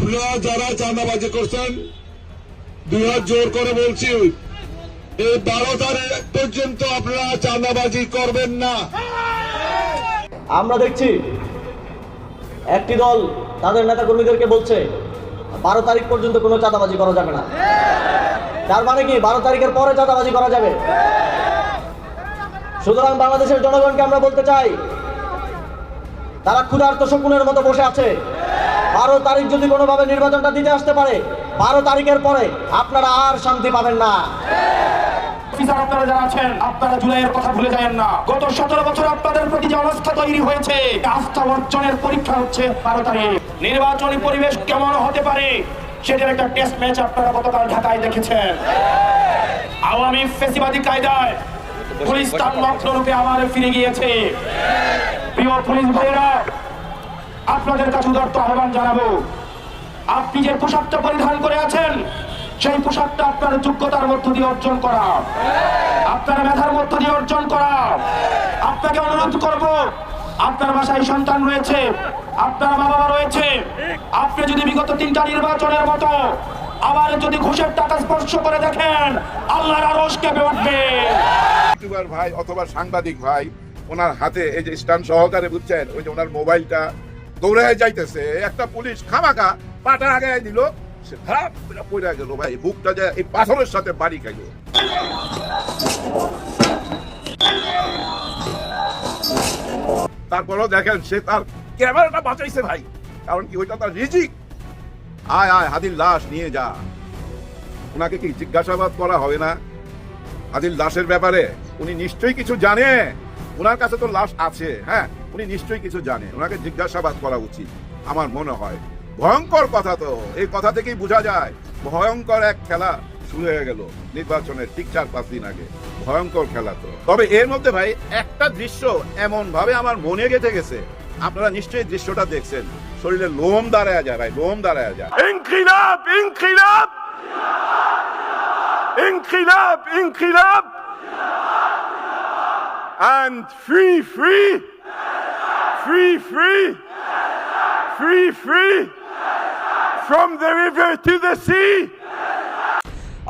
আপনারা যারা চাঁদাবাজি করছেন, 2 হাত জোর করে বলছি, এই 12 তারিখ পর্যন্ত আপনারা চাঁদাবাজি করবেন না। আমরা দেখছি একটি দল তাদের নেতা কর্মীদেরকে বলছে 12 তারিখ পর্যন্ত কোনো চাঁদাবাজি করা যাবে না। তার মানে কি 12 তারিখের পরে চাঁদাবাজি করা যাবে? সুতরাং বাংলাদেশের জনগণকে আমরা বলতে চাই, তারা ক্ষুধার্ত শকুনের মতো বসে আছে। 12 তারিখ যদি কোনোভাবে নির্বাচনটা দিতে আসতে পারে, 12 তারিখের পরে আপনারা আর শান্তি পাবেন না। আপনারা যারা আছেন, আপনারা জুলাইয়ের কথা ভুলে যাবেন না। গত 17 বছর আপনাদের প্রতি যে অবস্থা তৈরি হয়েছে, আস্থা অর্জনের পরীক্ষা হচ্ছে 12 তারিখ। নির্বাচনী পরিবেশ কেমন হতে পারে সেটার একটা টেস্ট ম্যাচ আপনারা গতকাল ঢাকায় দেখেছেন। আওয়ামী ফ্যাসিবাদী কায়দায় পুলিশ তার মগ্নরূপে আবার ফিরে গিয়েছে। প্রিয় পুলিশ ভাইয়েরা, আপনাদের কাছে উদাত্ত আহ্বান জানাবো, আপনি যে পোশাকটা পরিধান করে আছেন, সেই পোশাকটা আপনার যোগ্যতার মধ্য দিয়ে অর্জন করা, আপনার মেধার মধ্য দিয়ে অর্জন করা। আপনাকে অনুরোধ করব, আপনার বাসায় সন্তান রয়েছে, আপনার মা বাবা রয়েছে, আপনি যদি বিগত 3টা নির্বাচনের মতো আবার যদি ঘুষের টাকা স্পর্শ করে দেখেন, আল্লাহর আরশ কেঁপে উঠবে। ইউটিউবার ভাই অথবা সাংবাদিক ভাই, ওনার হাতে এই যে স্ট্যান্ড সহকারে, বুঝছেন, ওই যে ওনার মোবাইলটা দৌড়ে যাইতেছে, একটা পুলিশ খামাকা পাটা আগে দিল, সে ধাপ করে পড়ে গেল ভাই, বুকটা যে এই পাথরের সাথে বাড়ি খাইল। তারপরেও দেখেন সে তার ক্যামেরাটা বাঁচাইছে ভাই, কারণ কি ওইটা তার রিজিক। আয় আয় হাদির লাশ নিয়ে যা। ওনাকে কি জিজ্ঞাসাবাদ করা হবে না হাদির লাশের ব্যাপারে? উনি নিশ্চয়ই কিছু জানে, ওনার কাছে তো লাশ আছে। হ্যাঁ, উনি নিশ্চয়ই কিছু জানে, ওনাকে জিজ্ঞাসাবাদ করা উচিত আমার মনে হয়। ভয়ঙ্কর কথা তো, এই কথা থেকেই বোঝা যায় ভয়ঙ্কর এক খেলা শুরু হয়ে গেল নির্বাচনের ঠিক 4-5 দিন আগে। ভয়ঙ্কর খেলা তো। তবে এর মধ্যে ভাই একটা দৃশ্য এমন ভাবে আমার মনে গেঁথে গেছে, আপনারা নিশ্চয়ই দৃশ্যটা দেখছেন, শরীরে লোম দাঁড়ায় যায় ভাই, লোম দাঁড়ায় যায়। ইনকিলাব ইনকিলাব ইনকিলাব ইনকিলাব and free free free free free free from the river to the sea.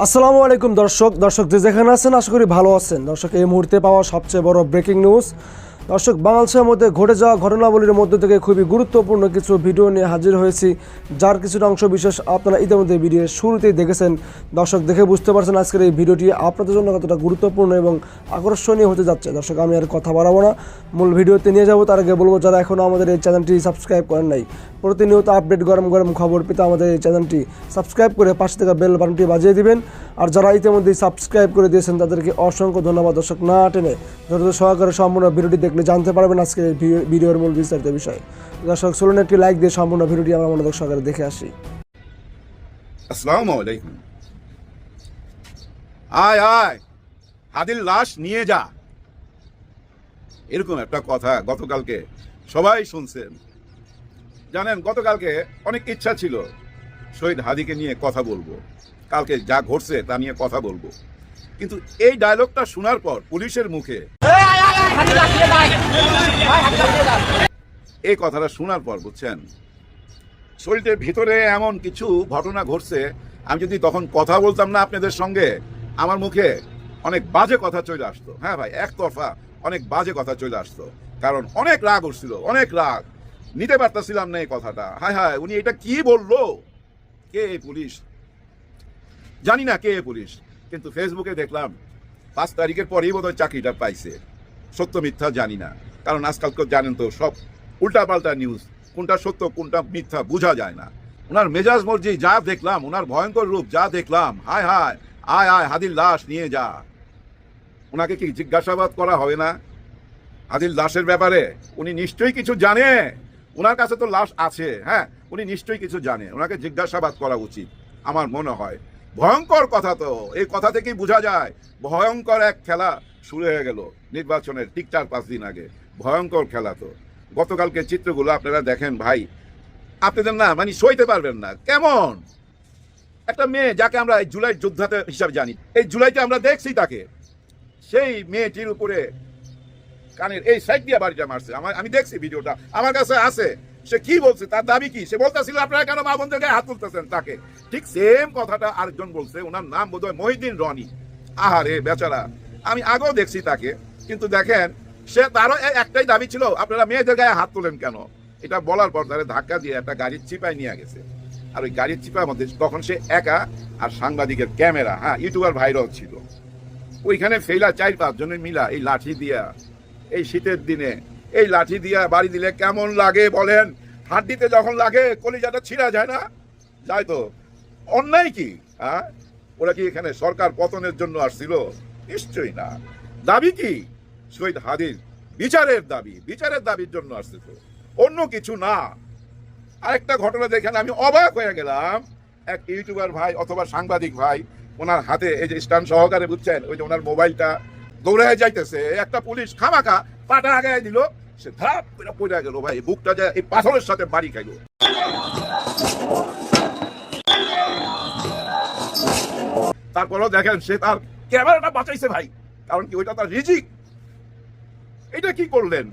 আসসালামু আলাইকুম দর্শক যে যেখানে আছেন আশা করি ভালো আছেন। দর্শক, এই মুহূর্তে পাওয়া সবচেয়ে বড় ব্রেকিং নিউজ। দর্শক, বাংলাদেশের মধ্যে ঘটে যাওয়া ঘটনাবলীর মধ্য থেকে খুবই গুরুত্বপূর্ণ কিছু ভিডিও নিয়ে হাজির হয়েছি, যার কিছুটা অংশ বিশেষ আপনারা ইতিমধ্যে ভিডিওর শুরুতেই দেখেছেন। দর্শক, দেখে বুঝতে পারছেন আজকের এই ভিডিওটি আপনাদের জন্য কতটা গুরুত্বপূর্ণ এবং আকর্ষণীয় হতে যাচ্ছে। দর্শক, আমি আর কথা বাড়াবো না, মূল ভিডিওতে নিয়ে যাব। তার আগে বলবো, যারা এখনও আমাদের এই চ্যানেলটি সাবস্ক্রাইব করেন নাই, প্রতিনিয়ত আপডেট গরম গরম খবর পেতে আমাদের এই চ্যানেলটি সাবস্ক্রাইব করে পাশে থাকা বেল বাটনটি বাজিয়ে দিবেন। আর যারা ইতিমধ্যেই সাবস্ক্রাইব করে দিয়েছেন তাদেরকে অসংখ্য ধন্যবাদ। দর্শক, না টেনে ধৈর্য সহকারে সম্পূর্ণ ভিডিওটি দেখলে জানতে পারবেন আজকের এই ভিডিওর মূল বিস্তারিত বিষয়। দর্শক, চলুন একটি লাইক দিয়ে সম্পূর্ণ ভিডিওটি আমরা মনোযোগ সহকারে দেখে আসি। আসসালামু আলাইকুম। আয় আয় হাদির লাশ নিয়ে যা, এরকম একটা কথা গতকালকে সবাই শুনছেন। জানেন, গতকালকে অনেক ইচ্ছা ছিল শহীদ হাদিকে নিয়ে কথা বলবো, কালকে যা ঘটছে তা নিয়ে কথা বলবো, কিন্তু এই ডায়লগটা শোনার পর পুলিশের মুখে এই কথাটা শোনার পর, বুঝছেন, শরীরের ভিতরে এমন কিছু ঘটনা ঘটছে। আমি যদি তখন কথা বলতাম না আপনাদের সঙ্গে, আমার মুখে অনেক বাজে কথা চলে আসতো। হ্যাঁ ভাই, একতরফা অনেক বাজে কথা চলে আসতো, কারণ অনেক রাগ উঠছিল, অনেক রাগ, নিতে পারতেছিলাম না এই কথাটা। হায় হায়, উনি এটা কি বললো? কে এই পুলিশ? জানি না কে এই পুলিশ, কিন্তু ফেসবুকে দেখলাম 5 তারিখের পরেই বোধহয় চাকরিটা পাইছে। সত্য মিথ্যা জানি না, কারণ আজকালকে জানেন তো সব উল্টাপাল্টা নিউজ, কোনটা সত্য কোনটা মিথ্যা বোঝা যায় না। ওনার মেজাজ মর্জি যা দেখলাম, ওনার ভয়ঙ্কর রূপ যা দেখলাম, হায় হায়, আয় আয় হাদির লাশ নিয়ে যা। ওনাকে কি জিজ্ঞাসাবাদ করা হবে না হাদির লাশের ব্যাপারে? উনি নিশ্চয়ই কিছু জানে, ওনার কাছে তো লাশ আছে। হ্যাঁ, উনি নিশ্চয়ই কিছু জানে, ওনাকে জিজ্ঞাসাবাদ করা উচিত আমার মনে হয়। ভয়ঙ্কর কথা তো, এই কথা থেকেই বোঝা যায় ভয়ঙ্কর এক খেলা শুরু হয়ে গেল নির্বাচনের ঠিক 4-5 দিন আগে। ভয়ঙ্কর খেলা তো। গতকালকে চিত্রগুলো আপনারা দেখেন ভাই, আপনাদের না মানে সইতে পারবেন না। কেমন একটা মেয়ে যাকে আমরা এই জুলাই যোদ্ধাতে হিসাবে জানি, এই জুলাইতে আমরা দেখছি তাকে, সেই মেয়েটির উপরে কানের এই সাইড দিয়ে বাড়িটা মারছে। আমি দেখছি ভিডিওটা, আমার কাছে আছে। সে কি বলছে, তার দাবি কি? সে বলতেছিল আপনারা কেন মা বোনদের গায়ে হাত তুলতেছেন তাকে। ঠিক সেম কথাটা আরেকজন বলছে, ওনার নাম বোধহয় মহিউদ্দিন রনি। আহারে বেচারা, আমি আগেও দেখছি তাকে, কিন্তু দেখেন সে তারও একটাই দাবি ছিল, আপনারা মেয়েদের গায়ে হাত তোলেন কেন। এটা বলার পর তারা ধাক্কা দিয়ে একটা গাড়ির চিপায় নিয়ে গেছে। আর ওই গাড়ির চিপার মধ্যে তখন সে একা, আর সাংবাদিকের ক্যামেরা, হ্যাঁ ইউটিউবার ভাইরাল ছিল। ওইখানে ফেলা 4-5 জনের মিলা এই লাঠি দিয়া, এই শীতের দিনে এই লাঠি দিয়া বাড়ি দিলে কেমন লাগে বলেন? হাড্ডিতে যখন লাগে কলিজাটা ছিঁড়া যায় না? যায় তো। অন্যায় কি? হ্যাঁ, ওরা কি এখানে সরকার পতনের জন্য আসছিল? নিশ্চয়ই না। দাবি কি? শহীদ হাদির বিচারের দাবি, বিচারের দাবির জন্য আসছে, তো অন্য কিছু না। আরেকটা ঘটনা দেখেন, আমি অবাক হয়ে গেলাম। এক ইউটিউবার ভাই অথবা সাংবাদিক ভাই, ওনার হাতে এই যে স্ট্যান্ড সহকারে, বুঝছেন, ওই যে ওনার মোবাইলটা দৌড়ায় যাইতেছে, একটা পুলিশ খামাখা পাটা আগায় দিল, সে ধাপ করে পড়ে গেল। ভাই বুকটা যায় এই পাথরের সাথে বাড়ি খাইল। তারপরেও দেখেন সে তার ক্যামেরাটা বাঁচাইছে ভাই, কারণ কি ওইটা তার রিজিক। এটা কি করলেন?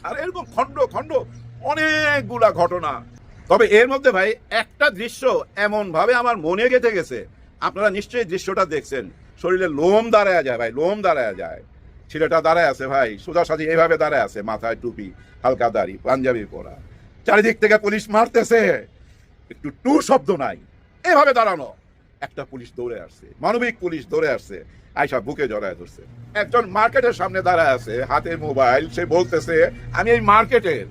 আর এরকম খন্ড খন্ড অনেকগুলা ঘটনা। তবে এর মধ্যে ভাই একটা দৃশ্য এমন ভাবে আমার মনে গেঁথে গেছে, আপনারা নিশ্চয়ই দৃশ্যটা দেখছেন। শরীরে লোম দাঁড়ায় যায় ভাই, লোম দাঁড়ায় যায়। ছেলেটা দাঁড়ায় আছে ভাই, সোজাসাজি এইভাবে দাঁড়ায় আছে, মাথায় টুপি, হালকা দাড়ি, পাঞ্জাবি পরা, চারিদিক থেকে পুলিশ মারতেছে, একটু টু শব্দ নাই, এভাবে দাঁড়ানো। একটা পুলিশ দৌড়ে আসছে, মানবিক পুলিশ দৌড়ে আসছে, আয়সা বুকে জড়ায় ধরছে। একজন মার্কেটের সামনে দাঁড়ায় আছে, হাতে মোবাইল, সে বলতেছে আমি এই মার্কেটের।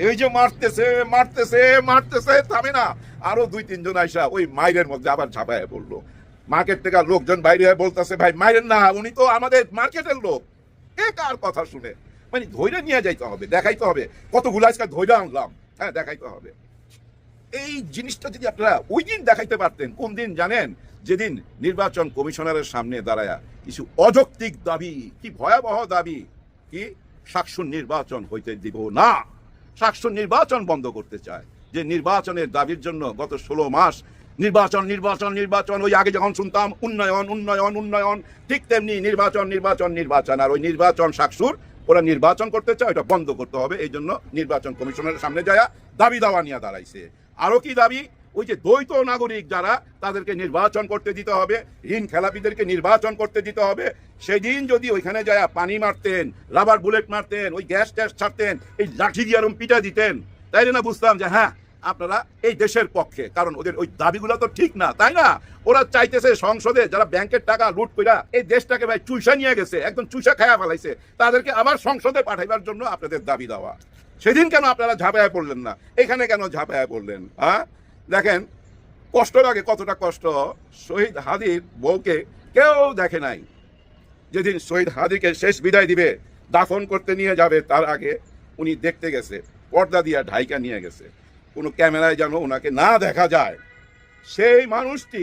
এই যে মারতেছে মারতেছে মারতেছে, থামে না। আরো 2-3 জন আইসা ওই মাইরের মধ্যে আবার ঝাঁপায় পড়লো। মার্কেট থেকে লোকজন বাইরে বলতেছে ভাই মাইরেন না, উনি তো আমাদের মার্কেটের লোক। কে কার কথা শুনে? মানে ধৈর্য নিয়ে যাইতে হবে, দেখাইতে হবে কতগুলো আজকাল ধৈর্য আনলাম, হ্যাঁ দেখাইতে হবে। এই জিনিসটা যদি আপনারা ওই দিন দেখাইতে পারতেন, কোন দিন জানেন? যেদিন নির্বাচন কমিশনারের সামনে দাঁড়ায়া কিছু অযৌক্তিক দাবি, কি ভয়াবহ দাবি, কি শাকসুর নির্বাচন হইতে দিব না, শাকসুর নির্বাচন বন্ধ করতে চায়। যে নির্বাচনের দাবির জন্য গত 16 মাস নির্বাচন নির্বাচন নির্বাচন, ওই আগে যখন শুনতাম উন্নয়ন উন্নয়ন উন্নয়ন, ঠিক তেমনি নির্বাচন নির্বাচন নির্বাচন। আর ওই নির্বাচন শাকসুর, ওরা নির্বাচন করতে চায়, ওটা বন্ধ করতে হবে। এই জন্য নির্বাচন কমিশনের সামনে যায় দাবি দাওয়া নিয়ে দাঁড়াইছে। আরো কি দাবি? ওই যে দ্বৈত নাগরিক যারা, তাদেরকে নির্বাচন করতে দিতে হবে, ঋণ খেলাপিদেরকে নির্বাচন করতে দিতে হবে। সেদিন যদি ওইখানে যায় পানি মারতেন, রাবার বুলেট মারতেন, ওই গ্যাস ট্যাস ছাড়তেন, এই লাঠি দিয়ে আরম পিটা দিতেন, তাইলে না বুঝতাম যে হ্যাঁ আপনারা এই দেশের পক্ষে। কারণ ওদের ওই দাবিগুলো তো ঠিক না, তাই না? ওরা চাইতেছে সংসদে যারা ব্যাংকের টাকা লুট কইরা এই দেশটাকে ভাই চুইসা নিয়ে গেছে, একদম চুইসা খায়া ফেলাইছে, তাদেরকে আবার সংসদে পাঠাইবার জন্য আপনাদের দাবি দেওয়া। সেদিন কেন আপনারা ঝাঁপায় পড়লেন না? এখানে কেন ঝাঁপায় পড়লেন? হ্যাঁ দেখেন কষ্ট লাগে, কতটা কষ্ট। শহীদ হাদির বউকে কেউ দেখে নাই। যেদিন শহীদ হাদিকে শেষ বিদায় দিবে, দাফন করতে নিয়ে যাবে, তার আগে উনি দেখতে গেছে, পর্দা দিয়া ঢাইকা নিয়ে গেছে, কোনো ক্যামেরায় যেন ওনাকে না দেখা যায়। সেই মানুষটি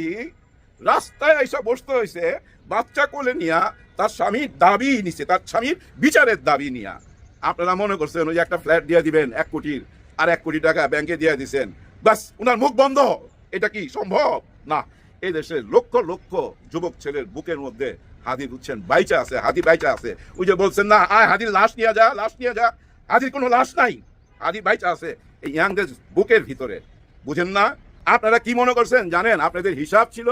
রাস্তায় এসে বসতে হয়েছে, বাচ্চা কোলে নিয়া, তার স্বামীর দাবি নিছে, তার স্বামীর বিচারের দাবি নিয়া। আপনারা মনে করছেন ওই একটা ফ্ল্যাট দিয়ে দিবেন 1 কোটির, আর 1 কোটি টাকা ব্যাংকে দিয়ে দিচ্ছেন, বাস উনার মুখ বন্ধ। এটা কি সম্ভব? না। এই দেশের লক্ষ লক্ষ যুবক ছেলের বুকের মধ্যে হাদি বুঝছেন বাইচা আছে, হাদি বাইচা আছে। ওই যে বলছেন না, আয় হাদির লাশ নিয়ে যা, লাশ নিয়ে যা, হাদির কোনো লাশ নাই, হাদি বাইচা আছে এই ইয়াংদের বুকের ভিতরে। বুঝেন না? আপনারা কি মনে করছেন জানেন? আপনাদের হিসাব ছিল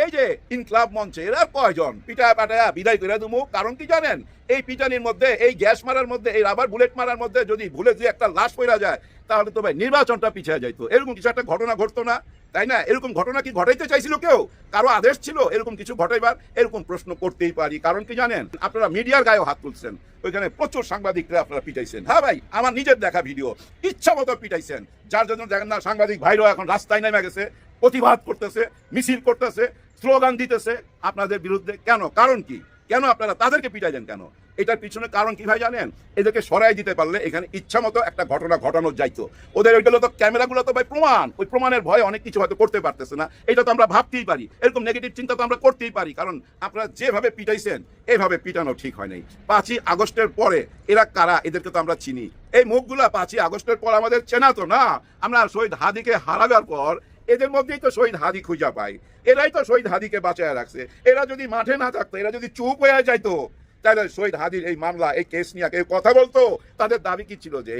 এই যে ইনকলাব মঞ্চে এরা কয়জন পিটায় পাটায়া বিদায় করে দেবো। কারণ কি জানেন? এই পিটানির মধ্যে, এই গ্যাস মারার মধ্যে, এই রাবার বুলেট মারার মধ্যে যদি ভুলে যে একটা লাশ পড়া যায়, তাহলে তো ভাই নির্বাচনটা পিছিয়ে যাইতো। এরকম কিছু একটা ঘটনা ঘটতো না, তাই না? এরকম ঘটনা কি ঘটাইতে চাইছিল কেউ? কারো আদেশ ছিল এরকম কিছু ঘটাইবার? এরকম প্রশ্ন করতেই পারি। কারণ কি জানেন? আপনারা মিডিয়ার গায়েও হাত তুলছেন, ওইখানে প্রচুর সাংবাদিকরা আপনারা পিটাইছেন। হ্যাঁ ভাই, আমার নিজের দেখা ভিডিও, ইচ্ছা মতো পিটাইছেন। যার জন্য দেখেন না সাংবাদিক ভাইরাও এখন রাস্তায় নেমে গেছে, প্রতিবাদ করতেছে, মিছিল করতেছে, স্লোগান দিতেছে আপনাদের বিরুদ্ধে। কেন? কারণ কি? কেন আপনারা তাদেরকে পিটাইলেন কেন? এটার পিছনে কারণ কি ভাই জানেন? এদেরকে সরাই দিতে পারলে এখানে ইচ্ছা মতো একটা ঘটনা ঘটানো যাইতো। ওদের ওইগুলো তো ক্যামেরাগুলো তো ভাই প্রমাণ, ওই প্রমাণের ভয়ে অনেক কিছু হয়তো করতে পারতেছে না। এটা তো আমরা ভাবতেই পারি, এরকম নেগেটিভ চিন্তা তো আমরা করতেই পারি। কারণ আপনারা যেভাবে পিটাইছেন, এইভাবে পিটানো ঠিক হয় নাই। 5ই আগস্টের পরে এরা কারা, এদেরকে তো আমরা চিনি। এই মুখগুলা 5ই আগস্টের পর আমাদের চেনা তো না। আমরা শহীদ হাদিকে হারাবার পর এদের মধ্যেই তো শহীদ হাদি খুঁজা পাই, এরাই তো শহীদ হাদিকে বাঁচায় রাখছে। এরা যদি মাঠে না থাকতো, এরা যদি চুপ হয়ে যাইতো, তাহলে শহীদ হাদির এই মামলা, এই কেস নিয়ে কেউ কথা বলতো? তাদের দাবি কি ছিল যে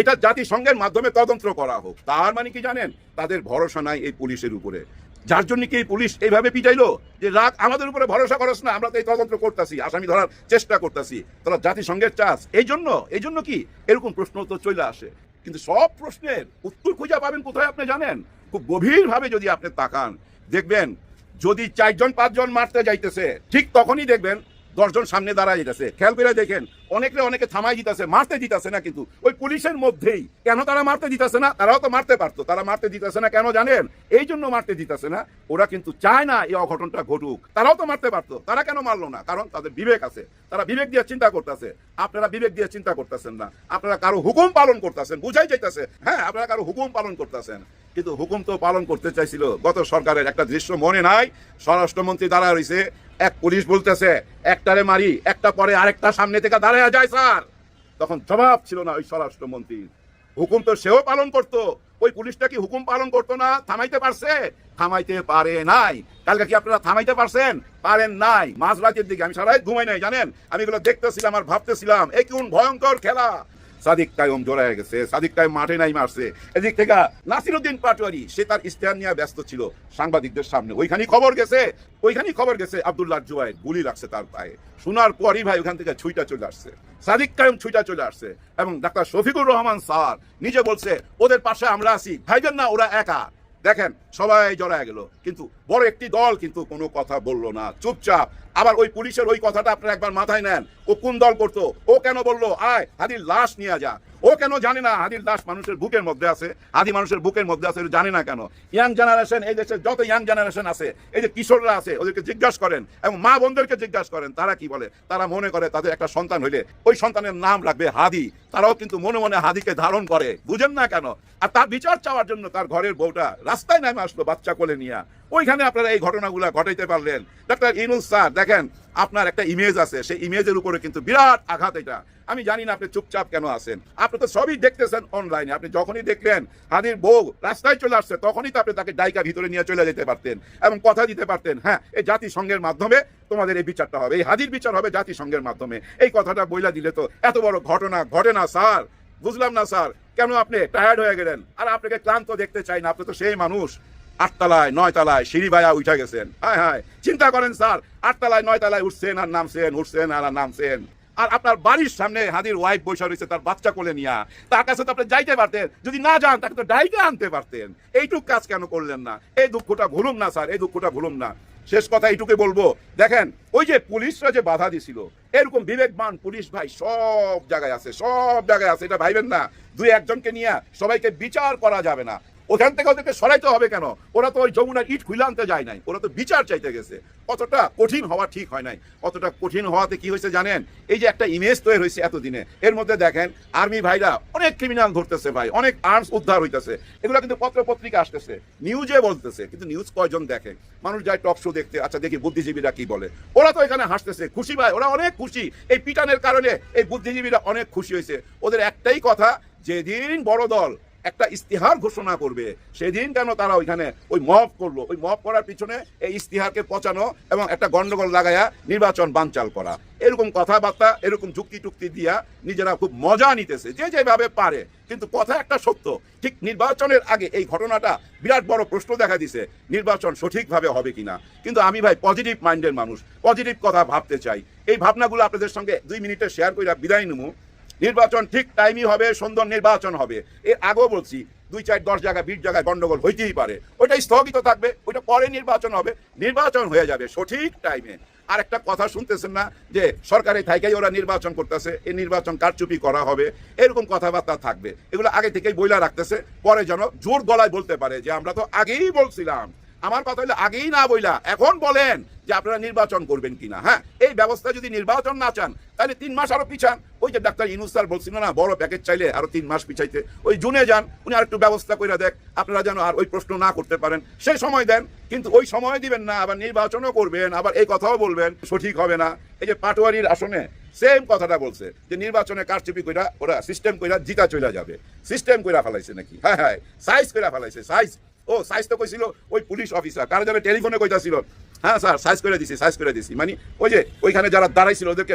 এটা জাতিসংঘের মাধ্যমে তদন্ত করা হোক। তার মানে কি জানেন, তাদের ভরসা নাই এই পুলিশের উপরে, যার জন্য কি এই পুলিশ এইভাবে পিটাইলো যে রাগ আমাদের উপরে ভরসা করস না, আমরা তো এই তদন্ত করতেছি, আসামি ধরার চেষ্টা করতেছি, তোরা জাতিসংঘের চাস। এই জন্য কি এরকম প্রশ্ন তো চলে আসে। কিন্তু সব প্রশ্নের উত্তর খুঁজে পাবেন কোথায় আপনি জানেন? খুব গভীরভাবে যদি আপনি তাকান, দেখবেন যদি 4 জন 5 জন মারতে যাইতেছে, ঠিক তখনই দেখবেন 10 জন সামনে দাঁড়ায় যেতেছে। খেয়াল করে দেখেন, অনেকে থামাই দিতেছে, মারতে দিতেছে না। কিন্তু ওই পুলিশের মধ্যেই কেন তারা মারতে দিতেছে না? তারাও তো মারতে পারতো, তারা মারতে দিতেছে না কেন জানেন? এই জন্য মারতে দিতেছে না, ওরা কিন্তু চায় না এই অঘটনটা ঘটুক। তারাও তো মারতে পারতো, তারা কেন মারলো না? কারণ তাদের বিবেক আছে, তারা বিবেক দিয়ে চিন্তা করতেছে। আপনারা বিবেক দিয়ে চিন্তা করতেছেন না, আপনারা কারো হুকুম পালন করতেছেন, বুঝাই যাইতেছে। হ্যাঁ, আপনারা কারো হুকুম পালন করতেছেন, কিন্তু হুকুম তো পালন করতে চাইছিল গত সরকারের। একটা দৃশ্য মনে নাই? স্বরাষ্ট্রমন্ত্রী দাঁড়ায় রয়েছে, এক পুলিশ বলতেছে একটারে মারি, একটা পরে আরেকটা সামনে থেকে দাঁড়ায় যায় স্যার। তখন জবাব ছিল না ওই স্বরাষ্ট্রমন্ত্রীর। হুকুম তো সেও পালন করতো, ওই পুলিশটা কি হুকুম পালন করতো না? থামাইতে পারছে? থামাইতে পারে নাই। কালকে কি আপনারা থামাইতে পারছেন? পারেন নাই। মাঝরাতের দিকে আমি সারাই ঘুমাই নাই জানেন, আমি এগুলো দেখতেছিলাম আর ভাবতেছিলাম এই কোন ভয়ঙ্কর খেলা। সাদিক কায়ুম জড়ায় গেছে, সাদিক কায়ুম মাঠে নাই মারছে। এদিক থেকে নাসিরউদ্দিন পাটোয়ারি, সে তার ইশতেহার নিয়ে ব্যস্ত ছিল সাংবাদিকদের সামনে। ওইখানেই খবর গেছে আব্দুল্লাহ জুবায়ের গুলি লাগছে তার পায়ে। শোনার পরই ভাই ওখান থেকে ছুইটা চলে আসছে, সাদিক কায়ুম ছুইটা চলে আসছে। এবং ডাক্তার শফিকুর রহমান স্যার নিজে বলছে ওদের পাশে আমরা আছি, ভাইবেন না ওরা একা। দেখেন সবাই জড়ায় গেল, কিন্তু বড় একটি দল কিন্তু কোনো কথা বললো না, চুপচাপ। আবার ওই পুলিশের ওই কথাটা আপনারা একবার মাথায় নেন, ও কোন দল করতো? ও কেন বললো আয় হাদির লাশ নিয়ে যা? ও কেন জানে না হাদির লাশ মানুষের বুকের মধ্যে আছে? হাদি মানুষের বুকের মধ্যে আছে, জানে না কেন? ইয়াং জেনারেশন, এই দেশের যত ইয়াং জেনারেশন আছে, এই যে কিশোররা আছে, ওদেরকে জিজ্ঞাসা করেন এবং মা বোনদেরকে জিজ্ঞাসা করেন, তারা কি বলে? তারা মনে করে তাদের একটা সন্তান হইলে ওই সন্তানের নাম রাখবে হাদি। তারাও কিন্তু মনে মনে হাদিকে ধারণ করে, বুঝেন না কেন? আর তার বিচার চাওয়ার জন্য তার ঘরের বউটা রাস্তায় নামে আসলো বাচ্চা কোলে নিয়ে। ওইখানে আপনারা এই ঘটনাগুলো ঘটাইতে পারলেন। ডাক্তার ইউনূস স্যার, দেখেন আপনার একটা ইমেজ আছে, সেই ইমেজের উপরে কিন্তু বিরাট আঘাত এটা। আমি জানি না আপনি চুপচাপ কেন আছেন, আপনি তো সবই দেখতেছেন অনলাইনে। আপনি যখনই দেখলেন হাদির বউ রাস্তায় চলে আসছে, তখনই তো আপনি তাকে ডাইকা ভিতরে নিয়ে চলে যেতে পারতেন এবং কথা দিতে পারতেন, হ্যাঁ এই জাতিসংঘের মাধ্যমে তোমাদের এই বিচারটা হবে, এই হাদির বিচার হবে জাতিসংঘের মাধ্যমে। এই কথাটা বইলা দিলে তো এত বড় ঘটনা ঘটে না স্যার। বুঝলাম না স্যার, কেন আপনি টায়ার্ড হয়ে গেলেন? আর আপনাকে ক্লান্ত দেখতে চাই না, আপনি তো সেই মানুষ 8 তলায় 9 তলায় সিঁড়ি ভাইয়া উঠে গেছেন। হায় হায়, চিন্তা করেন স্যার, 8 তলায় 9 তলায় উঠছেন আর নামছেন, উঠছেন আর নামছেন। আর আপনার বাড়ির সামনে হাদির ওয়াইফ বসে রয়েছে তার বাচ্চা কোলে নিয়ে, তার কাছে তো আপনি যাইতে পারতেন, যদি না যান তাকে তো ডাইকে আনতে পারতেন। এইটুক কাজ কেন করলেন না? এই দুঃখটা ভুলুম না স্যার, এই দুঃখটা ভুলুম না। শেষ কথা এইটুকুই বলবো, দেখেন ওই যে পুলিশরা যে বাধা দিছিল, এরকম বিবেকবান পুলিশ ভাই সব জায়গায় আছে, সব জায়গায় আছে। এটা ভাইবেন না 2-1 জনকে নিয়ে সবাইকে বিচার করা যাবে না। ওখান থেকে ওদেরকে সরাইতে হবে কেন? ওরা তো ওই যমুনার ইট খুলে আনতে যায় নাই, ওরা তো বিচার চাইতে গেছে। অতটা কঠিন হওয়া ঠিক হয় নাই। অতটা কঠিন হওয়াতে কি হয়েছে জানেন? এই যে একটা ইমেজ তৈরি হয়েছে এতদিনে, এর মধ্যে দেখেন আর্মি ভাইরা অনেক ক্রিমিনাল ধরতেছে ভাই, অনেক আর্মস উদ্ধার হইতেছে, এগুলো কিন্তু পত্র পত্রিকা আসতেছে, নিউজে বলতেছে, কিন্তু নিউজ কয়জন দেখে? মানুষ যায় টক শো দেখতে, আচ্ছা দেখি বুদ্ধিজীবীরা কি বলে। ওরা তো এখানে হাসতেছে, খুশি ভাই, ওরা অনেক খুশি। এই পিটানের কারণে এই বুদ্ধিজীবীরা অনেক খুশি হয়েছে। ওদের একটাই কথা, যেদিন বড় দল একটা ইস্তিহার ঘোষণা করবে সেদিন কেন তারা ওইখানে ওই মব করলো? ওই মব করার পিছনে এই ইস্তিহারকে পচানো এবং একটা গন্ডগোল লাগায়া নির্বাচন বানচাল করা, এরকম কথাবার্তা, এরকম যুক্তি টুক্তি দিয়া নিজেরা খুব মজা নিতেছে যে যেভাবে পারে। কিন্তু কথা একটা সত্য, ঠিক নির্বাচনের আগে এই ঘটনাটা বিরাট বড় প্রশ্ন দেখা দিছে, নির্বাচন সঠিকভাবে হবে কিনা। কিন্তু আমি ভাই পজিটিভ মাইন্ডের মানুষ, পজিটিভ কথা ভাবতে চাই। এই ভাবনাগুলো আপনাদের সঙ্গে 2 মিনিটে শেয়ার করে বিদায় নেবো। নির্বাচন ঠিক টাইমই হবে, সুন্দর নির্বাচন হবে। এর আগেও বলছি 2-4-10 জায়গায় 20 জায়গায় গন্ডগোল হইতেই পারে, ওইটা স্থগিত থাকবে, ওইটা পরে নির্বাচন হবে, নির্বাচন হয়ে যাবে সঠিক টাইমে। আর একটা কথা শুনতেছেন না যে সরকারি থাইকাই ওরা নির্বাচন করতেছে, এই নির্বাচন কারচুপি করা হবে, এরকম কথাবার্তা থাকবে। এগুলো আগে থেকেই বইলা রাখতেছে, পরে যেন জোর গলায় বলতে পারে যে আমরা তো আগেই বলছিলাম। আমার কথা হলো আগেই না বইলা এখন বলেন যে আপনারা নির্বাচন করবেন কিনা। হ্যাঁ, এই ব্যবস্থা যদি নির্বাচন না চান তাহলে 3 মাস আরো পিছান। ওই যে ডাক্তার ইউনূস স্যার বলছিল না বড় প্যাকেজ চাইলে আরো 3 মাস পিছাইতে, ওই জুনে যান, উনি আর একটু ব্যবস্থা করে দেখ, আপনারা যেন আর ওই প্রশ্ন না করতে পারেন, সেই সময় দেন। কিন্তু ওই সময় দিবেন না, আবার নির্বাচনও করবেন, আবার এই কথাও বলবেন সঠিক হবে না। এই যে পাটোয়ারির আসনে সেম কথাটা বলছে যে নির্বাচনে কারচুপি কইরা ওরা সিস্টেম কইরা জিতা চলে যাবে, সিস্টেম কইরা ফেলাইছে নাকি? হ্যাঁ হ্যাঁ, সাইজ কইরা ফেলাইছে, সাইজ। ও সাইজ তো কইছিল ওই পুলিশ অফিসার, কারো যাবে টেলিফোনে কইতাছিল হ্যাঁ স্যার সাইজ করে দিছি মানে ওই যে ওইখানে যারা দাঁড়াইছিল ওদেরকে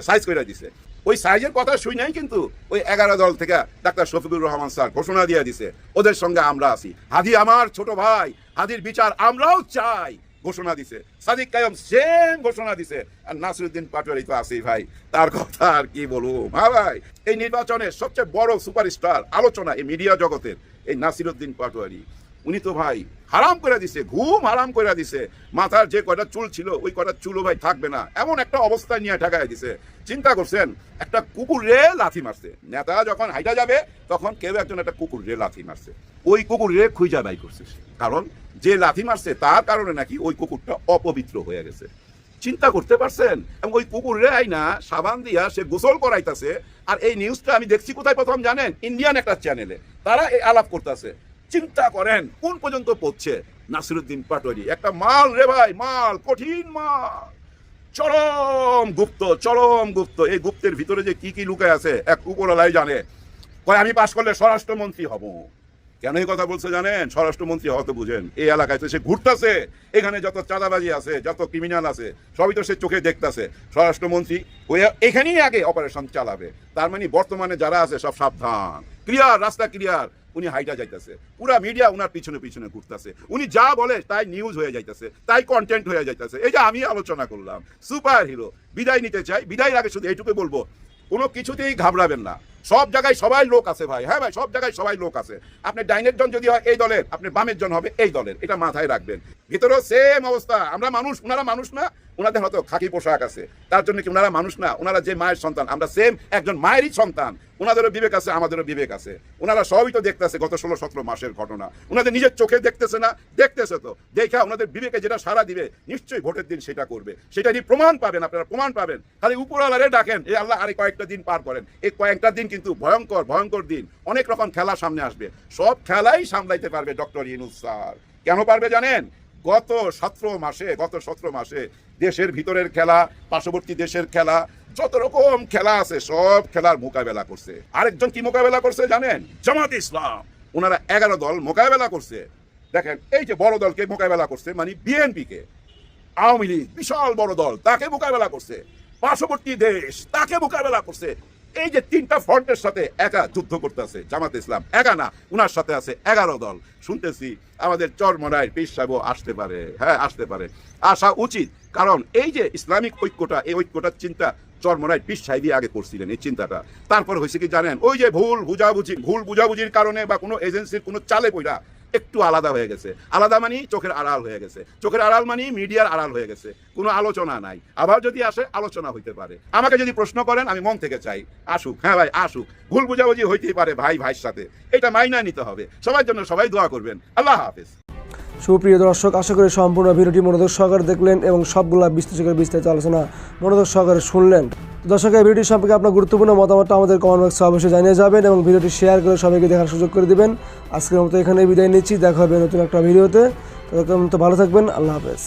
সাইজ করে দিছে। ওই সাইজের কথা শুই নাই, কিন্তু ওই 11 দল থেকে ডাক্তার শফিকুর রহমান স্যার ঘোষণা দিয়ে দিছে ওদের সঙ্গে আমরা আছি। হাদি আমার ছোট ভাই, হাদির বিচার আমরাও চাই ঘোষণা দিছে। সাদিক কায়ুম সেম ঘোষণা দিছে। আর নাসিরউদ্দিন পাটোয়ারি তো আছেই ভাই, তার কথা আর কি বলবো। হ্যাঁ ভাই, এই নির্বাচনের সবচেয়ে বড় সুপারস্টার আলোচনা এই মিডিয়া জগতের এই নাসিরউদ্দিন পাটোয়ারি। উনি তো ভাই হারাম করে দিছে, ঘুম হারাম করে দিছে। মাথার যে কয়টা চুল ছিল ওই কয়টা চুলও ভাই থাকবে না, এমন একটা অবস্থায় নিয়ে ঠেকায় দিছে। চিন্তা করছেন, একটা কুকুর রে লাথি মারছে। নেতা যখন হাইটা যাবে তখন কেউ একজন একটা কুকুর রে লাথি মারছে। ওই কুকুর রে খুঁজা বাই করছে, কারণ যে লাথি মারছে তার কারণে নাকি ওই কুকুরটা অপবিত্র হয়ে গেছে। চিন্তা করতে পারছেন? এবং ওই কুকুর রে আইনা সাবান দিয়া সে গোসল করাইতেছে। আর এই নিউজটা আমি দেখছি কোথায় প্রথম জানেন? ইন্ডিয়ান একটা চ্যানেলে তারা এই আলাপ করতেছে। চিন্তা করেন কোন পর্যন্ত পৌঁছে নাসিরউদ্দিন পাটোয়ারি। একটা মাল রে ভাই, মাল, কঠিন মাল, চরম গুপ্ত। এই গুপ্তের ভিতরে যে কি কি লুকায় আছে এক উপরওয়ালাই জানে। কয় আমি পাশ করলে স্বরাষ্ট্রমন্ত্রী হব। কেন এই কথা বলছে জানেন? স্বরাষ্ট্রমন্ত্রী হয়তো বুঝেন, এই এলাকায় তো সে ঘুরতেছে, এখানে যত চাঁদাবাজি আছে, যত ক্রিমিনাল আছে, সবই তো সে চোখে দেখতেছে। স্বরাষ্ট্রমন্ত্রী হয়ে এখানেই আগে অপারেশন চালাবে। তার মানে বর্তমানে যারা আছে সব সাবধান, ক্লিয়ার, রাস্তা ক্লিয়ার। উনি হাইটা যাইতেছে, পুরা মিডিয়া উনার পিছনে ঘুরতেছে। উনি যা বলে তাই নিউজ হয়ে যাইতেছে, তাই কন্টেন্ট হয়ে যাইতেছে। এই যে আমি আলোচনা করলাম, সুপার হিরো বিদায় নিতে চাই। বিদায়ের আগে শুধু এইটুকু বলবো, কোনো কিছুতেই ঘাবড়াবেন না। সব জায়গায় সবাই লোক আছে ভাই। হ্যাঁ ভাই, সব জায়গায় সবাই লোক আছে। আপনি ডাইনের জন যদি হয় এই দলের, আপনি বামের জন হবে এই দলের, এটা মাথায় রাখবেন। ভিতরেও সেম অবস্থা। আমরা মানুষ, ওনারা মানুষ না। ওনাদের হয়তো খাকি পোশাক আছে, তার জন্য কি ওনারা মানুষ না? ওনারা যে মায়ের সন্তান, আমরা সেম একজন মায়েরই সন্তান। ওনাদেরও বিবেক আছে, আমাদেরও বিবেক আছে। ওনারা সবই তো দেখতেছে গত 16-17 মাসের ঘটনা। ওনাদের নিজের চোখে দেখতেছে না? দেখতেছে তো। দেখা ওনাদের বিবেকে যেটা সারা দিবে, নিশ্চয়ই ভোটের দিন সেটা করবে। সেটা নিয়ে প্রমাণ পাবেন, আপনারা প্রমাণ পাবেন। খালি উপরওয়ালারে ডাকেন, এই আল্লাহ আরে কয়েকটা দিন পার করেন। এই কয়েকটা দিন কিন্তু ভয়ঙ্কর দিন। অনেক রকম খেলা সামনে আসবে, সব খেলাই সামলাইতে পারবে ডক্টর ইউনূস স্যার। কেন পারবে জানেন? গত 17 মাসে দেশের ভিতরের খেলা, পার্শ্ববর্তী দেশের খেলা, যত রকম খেলা আছে সব খেলার মোকাবেলা করছে। আরেকজন কি মোকাবেলা করছে জানেন? জামাত ইসলাম। ওনারা 11 দল মোকাবেলা করছে। দেখেন, এই যে বড় দলকে মোকাবেলা করছে, মানে বিএনপিকে, আওয়ামী লীগ বিশাল বড় দল, তাকে মোকাবেলা করছে, পার্শ্ববর্তী দেশ তাকে মোকাবেলা করছে। এই যে 3টা ফ্রন্টের সাথে একা যুদ্ধ করতেছে জামাত ইসলাম। একা না, উনার সাথে আছে 11 দল। শুনতেছি আমাদের চরমনায় পীর সাহেবও আসতে পারে। হ্যাঁ, আসতে পারে, আসা উচিত। কারণ এই যে ইসলামিক ঐক্যটা, এই ঐক্যটার চিন্তা চরমনায় পীর সাহেবই আগে করছিলেন এই চিন্তাটা। তারপর হয়েছে কি জানেন? ওই যে ভুল বুঝাবুঝির কারণে বা কোনো এজেন্সির কোনো চালে পইরা একটু আলাদা হয়ে গেছে। আলাদা মানে চোখের আড়াল হয়ে গেছে। চোখের আড়াল মানে মিডিয়ার আড়াল হয়ে গেছে। কোনো আলোচনা নাই। আবার যদি আসে, আলোচনা হইতে পারে। আমাকে যদি প্রশ্ন করেন, আমি মন থেকে চাই আসুক। হ্যাঁ ভাই, আসুক। ভুল বুঝাবুঝি হইতেই পারে ভাইয়ের সাথে, এটা মাইনা নিতে হবে। সবার জন্য সবাই দোয়া করবেন। আল্লাহ হাফেজ। সুপ্রিয় দর্শক, আশা করি সম্পূর্ণ ভিডিওটি মনোযোগ সহকারে দেখলেন এবং সবগুলা বিশ্লেষকের বিস্তারিত আলোচনা মনোযোগ সহকারে শুনলেন। দর্শক, এই ভিডিও সম্পর্কে আপনার গুরুত্বপূর্ণ মতামতটা আমাদের কমেন্ট বক্সে অবশ্যই জানিয়ে যাবেন এবং ভিডিওটি শেয়ার করে সবাইকে দেখার সুযোগ করে দিবেন। আজকের মতো এখানে বিদায় নিচ্ছি। দেখা হবে নতুন একটা ভিডিওতে। ততক্ষণ তো ভালো থাকবেন। আল্লাহ হাফেজ।